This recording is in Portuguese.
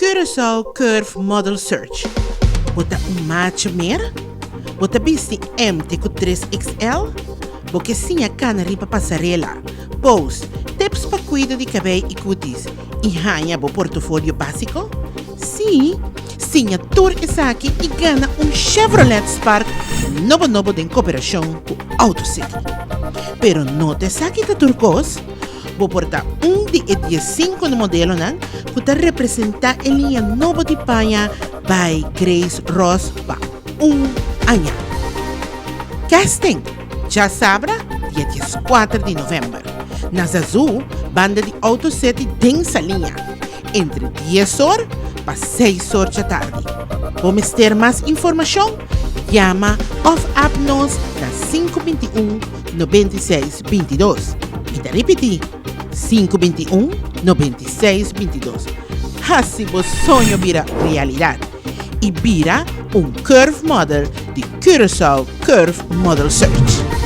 Curaçao Curve Model Search. Bota match meer? Bota bisti MT3XL? Porque sim a cana ripa passarela. Pose, tips para cuidar de cabelo e cutis. E ganha bo portfólio básico? Sim, sim a tour está aqui e ganha Chevrolet Spark novo de cooperação com AutoCity. Pero não te saque de turcos? Vou portar de 15 no modelo que te representa a linha nova de panha by Grace Ross para ano. Casting, já sabra, dia 14 de novembro. Nas Azul, banda de AutoCity densa linha, entre 10 horas para 6 horas da tarde. Vamos ter mais informação? Llama of Apnos na 521-9622. E te repetir, 521-9622. Assim o sonho vira realidade. E vira Curve Model de Curaçao Curve Model Search.